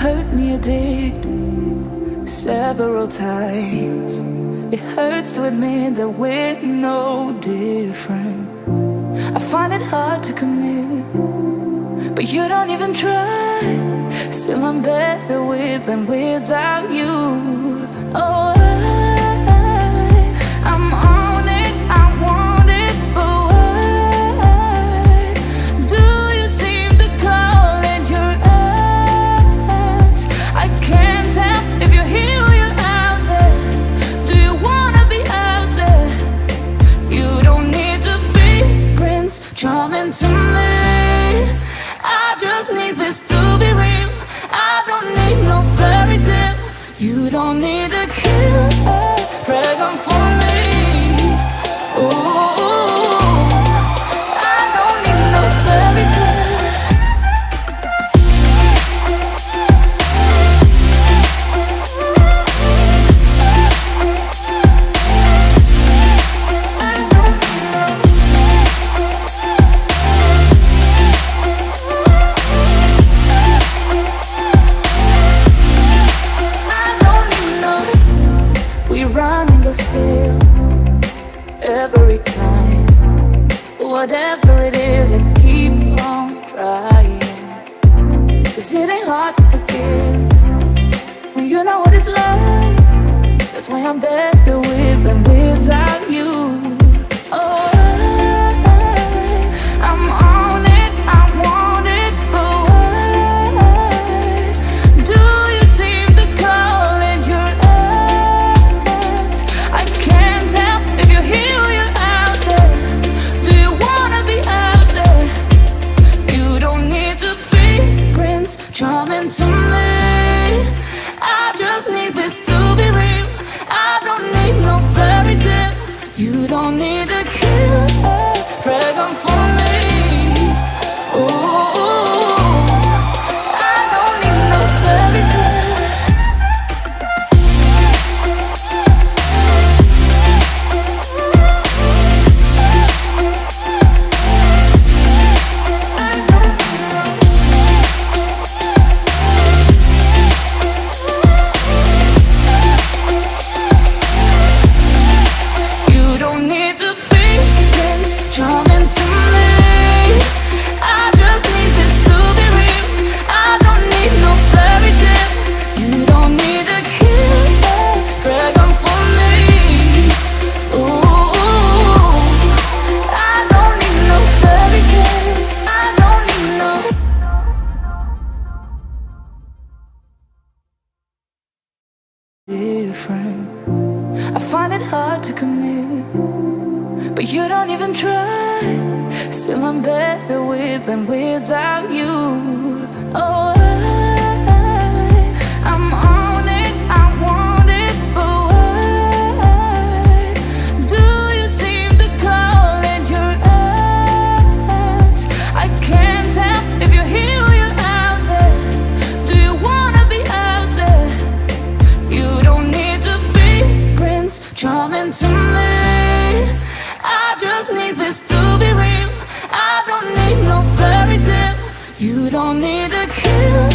hurt me, you did, several times. It hurts to admit that we're no different. I find it hard to commit, but you don't even try. Still I'm better with than without you. Oh, I'm on it, I want it, but why do you seem to call in your eyes? I can't tell if you're here or you're out there. Do you wanna be out there? You don't need to be Prince Charming to me. I just need this to be real. I don't need no fairy tale. You don't need a killer pregnant for me. Ooh, I don't need no fairy tale. Run and go still every time. Whatever it is, I keep on trying. 'Cause it ain't hard to forgive when you know what it's like. That's why I'm better with than without you. Oh, I'm on it, I want it, but why do you seem to call in your eyes? I can't tell if you're here or you're out there. Do you wanna be out there? You don't need to be Prince Charming to me. I just need this to be real. I don't need no fairy tale. You don't need a killer pregnant for me. Ooh, I don't need no fairy tale. You don't need to be Prince Charming to me. I just need this to be real. I don't need no fairy tale. You don't need a killer pregnant for me. Ooh, I don't need no fairy tale. I don't need no different. I find it hard to commit, but you don't even try. Still I'm better with than without you. Oh, I'm on it, I want it, but why do you seem to call in your eyes? I can't tell if you're here or you're out there. Do you wanna be out there? You don't need to be Prince Charming to me. I just need this to be real. I don't need no fairy tale. You don't need a killer